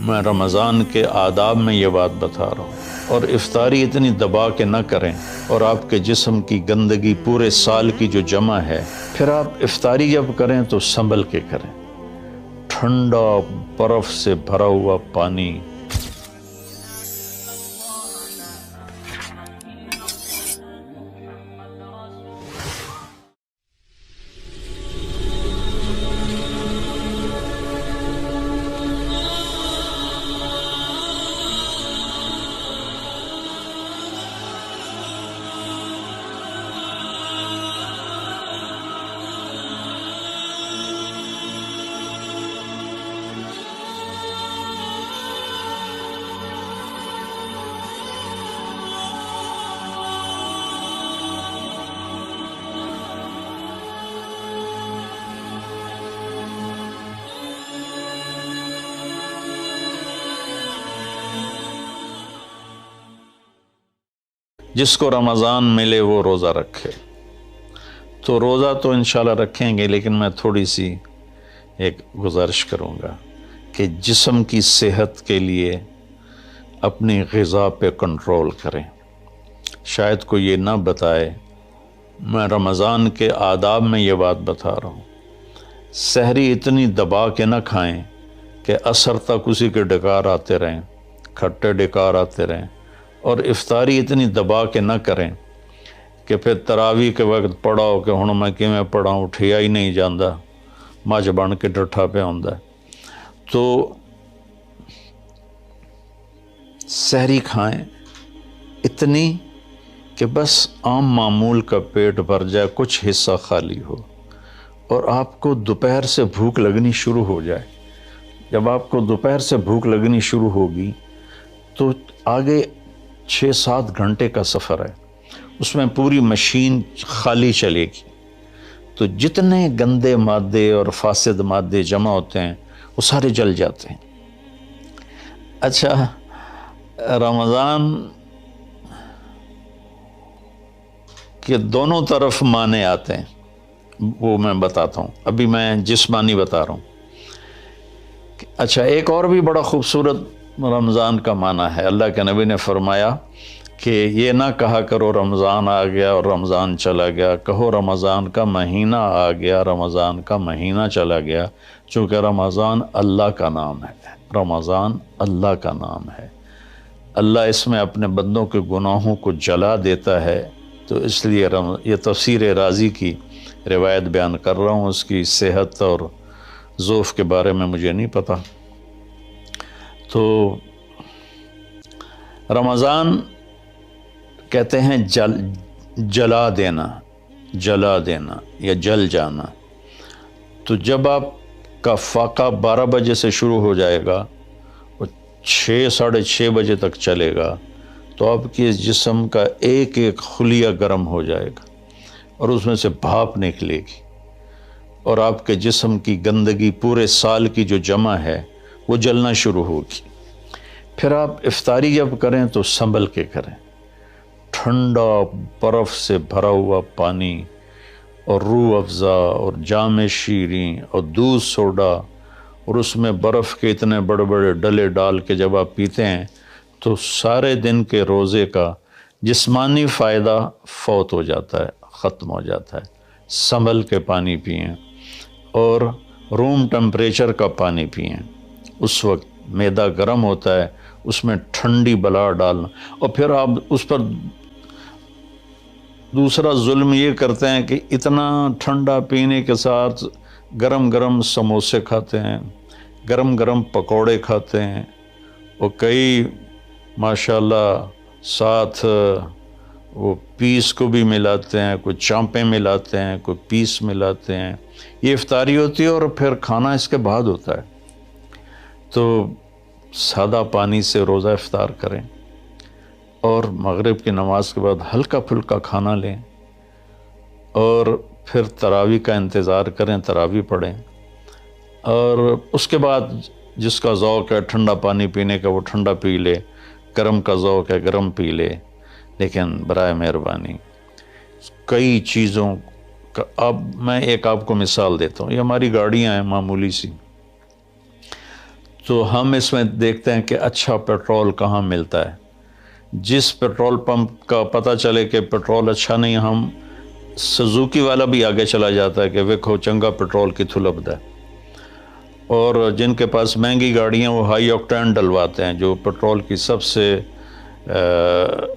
میں رمضان کے آداب میں یہ بات بتا رہا ہوں، اور افطاری اتنی دبا کے نہ کریں، اور آپ کے جسم کی گندگی پورے سال کی جو جمع ہے، پھر آپ افطاری جب کریں تو سنبھل کے کریں۔ ٹھنڈا برف سے بھرا ہوا پانی، جس کو رمضان ملے وہ روزہ رکھے۔ تو روزہ تو انشاءاللہ رکھیں گے، لیکن میں تھوڑی سی ایک گزارش کروں گا کہ جسم کی صحت کے لیے اپنی غذا پہ کنٹرول کریں۔ شاید کوئی یہ نہ بتائے، میں رمضان کے آداب میں یہ بات بتا رہا ہوں، سحری اتنی دبا کے نہ کھائیں کہ عصر تک اسی کے ڈکار آتے رہیں، کھٹے ڈکار آتے رہیں، اور افطاری اتنی دبا کے نہ کریں کہ پھر تراویح کے وقت پڑھاؤ کہ ہن میں کیویں پڑھاؤں، اٹھیا ہی نہیں جاندہ، مجھ بن کے ڈٹھا پہ ہوندا ہے۔ تو سحری کھائیں اتنی کہ بس عام معمول کا پیٹ بھر جائے، کچھ حصہ خالی ہو، اور آپ کو دوپہر سے بھوک لگنی شروع ہو جائے۔ جب آپ کو دوپہر سے بھوک لگنی شروع ہوگی تو آگے 6-7 گھنٹے کا سفر ہے، اس میں پوری مشین خالی چلے گی، تو جتنے گندے مادے اور فاسد مادے جمع ہوتے ہیں وہ سارے جل جاتے ہیں۔ اچھا، رمضان کے دونوں طرف معنی آتے ہیں، وہ میں بتاتا ہوں، ابھی میں جسمانی بتا رہا ہوں۔ اچھا، ایک اور بھی بڑا خوبصورت رمضان کا معنی ہے۔ اللہ کے نبی نے فرمایا کہ یہ نہ کہا کرو رمضان آ گیا اور رمضان چلا گیا، کہو رمضان کا مہینہ آ گیا، رمضان کا مہینہ چلا گیا، چونکہ رمضان اللہ کا نام ہے، رمضان اللہ کا نام ہے۔ اللہ اس میں اپنے بندوں کے گناہوں کو جلا دیتا ہے، تو اس لیے یہ تفسیر رازی کی روایت بیان کر رہا ہوں، اس کی صحت اور ضعف کے بارے میں مجھے نہیں پتہ۔ تو رمضان کہتے ہیں جلا دینا، جلا دینا یا جل جانا۔ تو جب آپ کا فاقہ 12 بجے سے شروع ہو جائے گا اور 6-6:30 بجے تک چلے گا، تو آپ کے جسم کا ایک ایک خلیہ گرم ہو جائے گا اور اس میں سے بھاپ نکلے گی، اور آپ کے جسم کی گندگی پورے سال کی جو جمع ہے وہ جلنا شروع ہوگی۔ پھر آپ افطاری جب کریں تو سنبھل کے کریں۔ ٹھنڈا برف سے بھرا ہوا پانی اور روح افزا اور جام شیریں اور دودھ سوڈا، اور اس میں برف کے اتنے بڑے بڑے ڈلے ڈال کے جب آپ پیتے ہیں تو سارے دن کے روزے کا جسمانی فائدہ فوت ہو جاتا ہے، ختم ہو جاتا ہے۔ سنبھل کے پانی پئیں، اور روم ٹمپریچر کا پانی پئیں۔ اس وقت معدہ گرم ہوتا ہے، اس میں ٹھنڈی بلا ڈالنا، اور پھر آپ اس پر دوسرا ظلم یہ کرتے ہیں کہ اتنا ٹھنڈا پینے کے ساتھ گرم گرم سموسے کھاتے ہیں، گرم گرم پکوڑے کھاتے ہیں، اور کئی ماشاءاللہ ساتھ وہ پیس کو بھی ملاتے ہیں، کوئی چانپیں ملاتے ہیں، کوئی پیس ملاتے ہیں۔ یہ افطاری ہوتی ہے اور پھر کھانا اس کے بعد ہوتا ہے۔ تو سادہ پانی سے روزہ افطار کریں، اور مغرب کی نماز کے بعد ہلکا پھلکا کھانا لیں، اور پھر تراویح کا انتظار کریں، تراویح پڑھیں، اور اس کے بعد جس کا ذوق ہے ٹھنڈا پانی پینے کا وہ ٹھنڈا پی لے، گرم کا ذوق ہے گرم پی لے، لیکن برائے مہربانی کئی چیزوں کا، اب میں ایک آپ کو مثال دیتا ہوں۔ یہ ہماری گاڑیاں ہیں معمولی سی، تو ہم اس میں دیکھتے ہیں کہ اچھا پیٹرول کہاں ملتا ہے. جس پیٹرول پمپ کا پتہ چلے کہ پیٹرول اچھا نہیں، ہم سزوکی والا بھی آگے چلا جاتا ہے کہ ویکھو چنگا پیٹرول کی تھلب ہے. اور جن کے پاس مہنگی گاڑیاں وہ ہائی آکٹین ڈلواتے ہیں، جو پیٹرول کی سب سے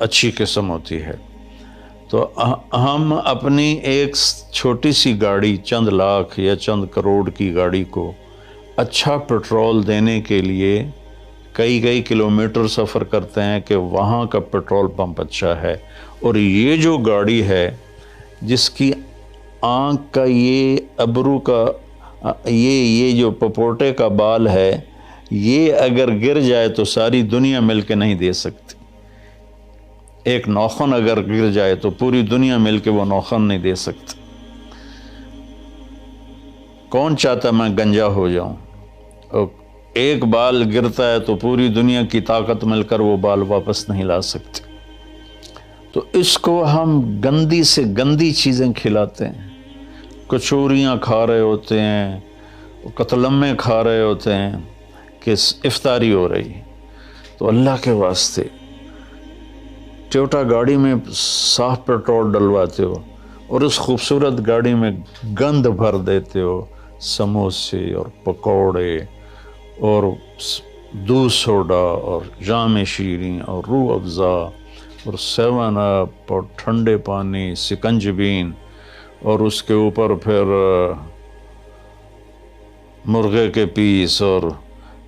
اچھی قسم ہوتی ہے. تو ہم اپنی ایک چھوٹی سی گاڑی، چند لاکھ یا چند کروڑ کی گاڑی کو اچھا پیٹرول دینے کے لیے کئی کلومیٹر سفر کرتے ہیں کہ وہاں کا پیٹرول پمپ اچھا ہے. اور یہ جو گاڑی ہے جس کی آنکھ کا یہ ابرو کا یہ جو پپوٹے کا بال ہے، یہ اگر گر جائے تو ساری دنیا مل کے نہیں دے سکتی. ایک ناخن اگر گر جائے تو پوری دنیا مل کے وہ ناخن نہیں دے سکتی. کون چاہتا میں گنجا ہو جاؤں؟ ایک بال گرتا ہے تو پوری دنیا کی طاقت مل کر وہ بال واپس نہیں لا سکتی. تو اس کو ہم گندی سے گندی چیزیں کھلاتے ہیں. کچوریاں کھا رہے ہوتے ہیں، قتلمے کھا رہے ہوتے ہیں کہ افطاری ہو رہی. تو اللہ کے واسطے ٹویوٹا گاڑی میں صاف پیٹرول ڈلواتے ہو اور اس خوبصورت گاڑی میں گند بھر دیتے ہو، سموسے اور پکوڑے اور دودھ سوڈا اور جام شیریں اور روح افزا اور 7 اپ اور ٹھنڈے پانی، سکنجبین، اور اس کے اوپر پھر مرغے کے پیس اور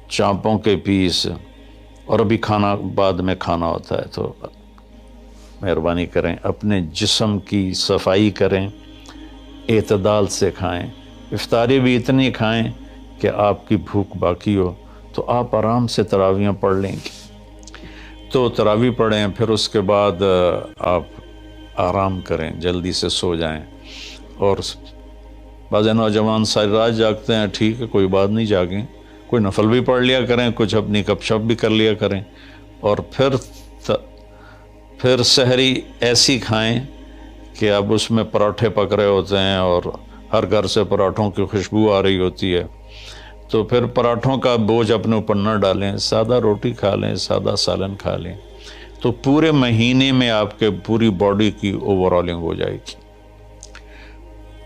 چانپوں کے پیس، اور ابھی کھانا بعد میں کھانا ہوتا ہے. تو مہربانی کریں اپنے جسم کی صفائی کریں، اعتدال سے کھائیں. افطاری بھی اتنی کھائیں کہ آپ کی بھوک باقی ہو. تو آپ آرام سے تراویحیں پڑھ لیں گے. تو تراویح پڑھیں، پھر اس کے بعد آپ آرام کریں، جلدی سے سو جائیں. اور بعض نوجوان ساری رات جاگتے ہیں، ٹھیک ہے کوئی بات نہیں، جاگیں، کوئی نفل بھی پڑھ لیا کریں، کچھ اپنی گپ شپ بھی کر لیا کریں. اور پھر سحری ایسی کھائیں کہ اب اس میں پراٹھے پک رہے ہوتے ہیں اور ہر گھر سے پراٹھوں کی خوشبو آ رہی ہوتی ہے. تو پھر پراٹھوں کا بوجھ اپنے اوپر نہ ڈالیں، سادہ روٹی کھا لیں، سادہ سالن کھا لیں. تو پورے مہینے میں آپ کے پوری باڈی کی اوورالنگ ہو جائے گی.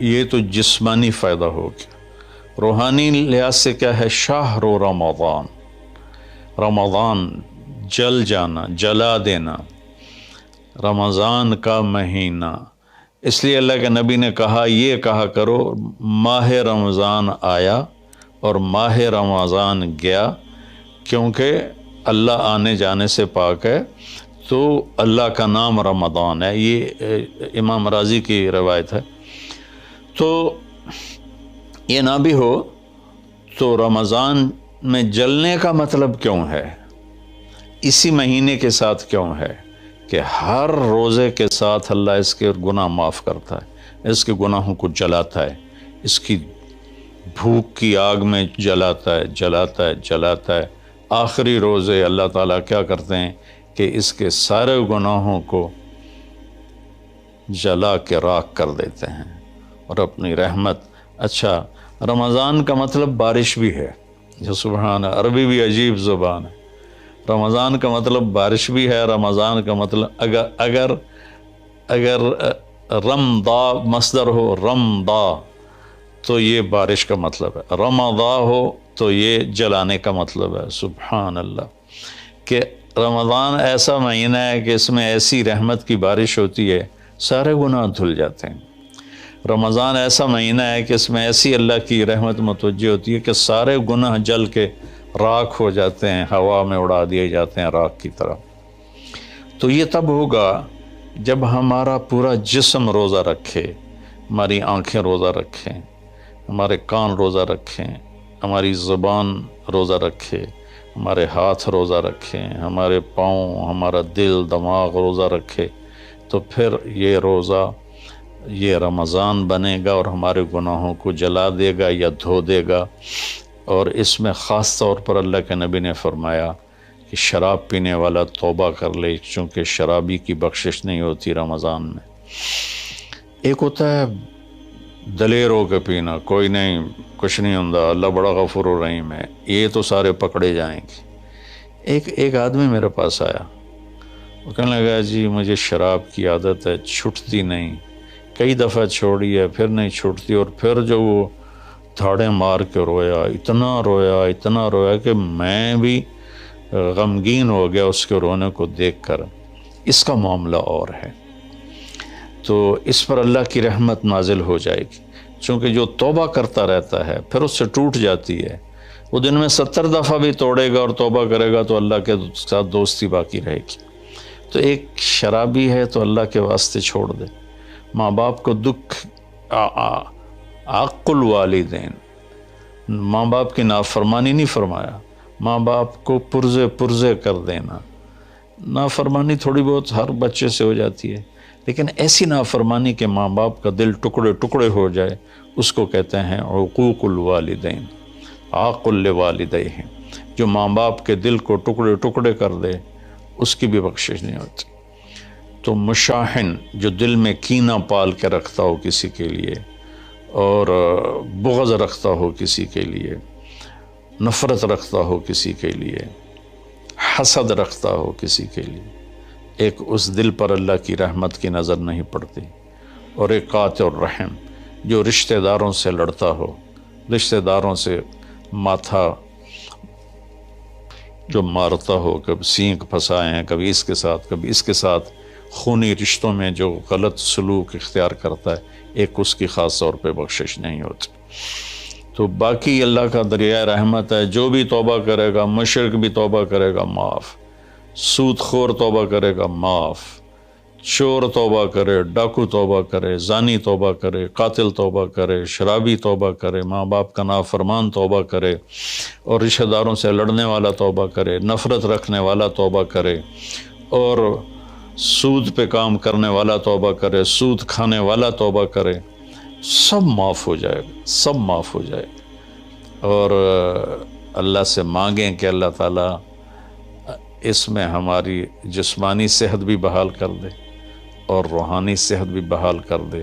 یہ تو جسمانی فائدہ ہو گیا. روحانی لحاظ سے کیا ہے؟ شہر رمضان، رمضان جل جانا، جلا دینا، رمضان کا مہینہ. اس لیے اللہ کے نبی نے کہا، یہ کہا کرو ماہ رمضان آیا اور ماہ رمضان گیا، کیونکہ اللہ آنے جانے سے پاک ہے. تو اللہ کا نام رمضان ہے. یہ امام راضی کی روایت ہے. تو یہ نہ بھی ہو تو رمضان میں جلنے کا مطلب کیوں ہے؟ اسی مہینے کے ساتھ کیوں ہے کہ ہر روزے کے ساتھ اللہ اس کے گناہ معاف کرتا ہے، اس کے گناہوں کو جلاتا ہے، اس کی بھوک کی آگ میں جلاتا ہے، جلاتا ہے، جلاتا ہے. آخری روزے اللہ تعالیٰ کیا کرتے ہیں کہ اس کے سارے گناہوں کو جلا کے راکھ کر دیتے ہیں اور اپنی رحمت. اچھا، رمضان کا مطلب بارش بھی ہے. جو سبحان، عربی بھی عجیب زبان ہے. رمضان کا مطلب بارش بھی ہے. رمضان کا مطلب اگر رمضا مصدر ہو، رمضا، تو یہ بارش کا مطلب ہے. رمضا ہو تو یہ جلانے کا مطلب ہے. سبحان اللہ، کہ رمضان ایسا مہینہ ہے کہ اس میں ایسی رحمت کی بارش ہوتی ہے، سارے گناہ دھل جاتے ہیں. رمضان ایسا مہینہ ہے کہ اس میں ایسی اللہ کی رحمت متوجہ ہوتی ہے کہ سارے گناہ جل کے راکھ ہو جاتے ہیں، ہوا میں اڑا دیے جاتے ہیں راکھ کی طرح. تو یہ تب ہوگا جب ہمارا پورا جسم روزہ رکھے، ہماری آنکھیں روزہ رکھیں، ہمارے کان روزہ رکھیں، ہماری زبان روزہ رکھے، ہمارے ہاتھ روزہ رکھیں، ہمارے پاؤں، ہمارا دل، دماغ روزہ رکھے. تو پھر یہ روزہ، یہ رمضان بنے گا اور ہمارے گناہوں کو جلا دے گا یا دھو دے گا. اور اس میں خاص طور پر اللہ کے نبی نے فرمایا کہ شراب پینے والا توبہ کر لے، چونکہ شرابی کی بخشش نہیں ہوتی رمضان میں. ایک ہوتا ہے دلیر ہو کے پینا، کوئی نہیں کچھ نہیں ہوندا، اللہ بڑا غفور و رحیم ہے، یہ تو سارے پکڑے جائیں گے۔ ایک آدمی میرے پاس آیا، وہ کہنے لگا جی مجھے شراب کی عادت ہے، چھٹتی نہیں، کئی دفعہ چھوڑی ہے پھر نہیں چھوٹتی، اور پھر جو وہ دھاڑے مار کے رویا، اتنا رویا کہ میں بھی غمگین ہو گیا اس کے رونے کو دیکھ کر۔ اس کا معاملہ اور ہے، تو اس پر اللہ کی رحمت نازل ہو جائے گی، چونکہ جو توبہ کرتا رہتا ہے پھر اس سے ٹوٹ جاتی ہے، وہ دن میں 70 دفعہ بھی توڑے گا اور توبہ کرے گا تو اللہ کے ساتھ دوستی باقی رہے گی۔ تو ایک شرابی ہے تو اللہ کے واسطے چھوڑ دے۔ ماں باپ کو دکھ، عق الوالدین، ماں باپ کی نافرمانی نہیں فرمایا، ماں باپ کو پرزے کر دینا۔ نافرمانی تھوڑی بہت ہر بچے سے ہو جاتی ہے، لیکن ایسی نافرمانی کہ ماں باپ کا دل ٹکڑے ٹکڑے ہو جائے، اس کو کہتے ہیں عقوق الوالدین، عاق لوالدیہ۔ جو ماں باپ کے دل کو ٹکڑے ٹکڑے کر دے اس کی بھی بخشش نہیں ہوتی۔ تو مشاحن، جو دل میں کینہ پال کے رکھتا ہو کسی کے لیے، اور بغض رکھتا ہو کسی کے لیے، نفرت رکھتا ہو کسی کے لیے، حسد رکھتا ہو کسی کے لیے، ایک اس دل پر اللہ کی رحمت کی نظر نہیں پڑتی۔ اور ایک قاطع الرحم، جو رشتہ داروں سے لڑتا ہو، رشتہ داروں سے ماتھا جو مارتا ہو، کبھی سینگ پھنسائے ہیں، کبھی اس کے ساتھ کبھی اس کے ساتھ، خونی رشتوں میں جو غلط سلوک اختیار کرتا ہے، ایک اس کی خاص طور پہ بخشش نہیں ہوتی۔ تو باقی اللہ کا دریائے رحمت ہے، جو بھی توبہ کرے گا، مشرک بھی توبہ کرے گا معاف، سود خور توبہ کرے گا معاف، چور توبہ کرے، ڈاکو توبہ کرے، زانی توبہ کرے، قاتل توبہ کرے، شرابی توبہ کرے، ماں باپ کا نافرمان توبہ کرے، اور رشتہ داروں سے لڑنے والا توبہ کرے، نفرت رکھنے والا توبہ کرے، اور سود پہ کام کرنے والا توبہ کرے، سود کھانے والا توبہ کرے، سب معاف ہو جائے گا، سب معاف ہو جائے گا۔ اور اللہ سے مانگیں کہ اللہ تعالیٰ اس میں ہماری جسمانی صحت بھی بحال کر دے اور روحانی صحت بھی بحال کر دے،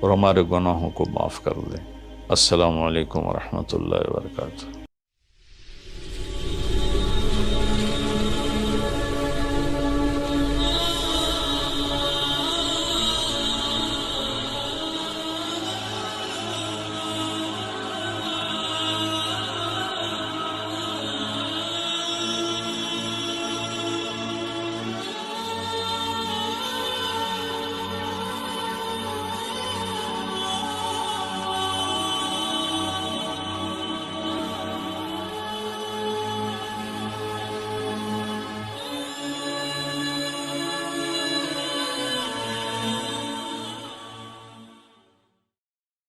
اور ہمارے گناہوں کو معاف کر دے۔ السلام علیکم ورحمۃ اللہ وبرکاتہ۔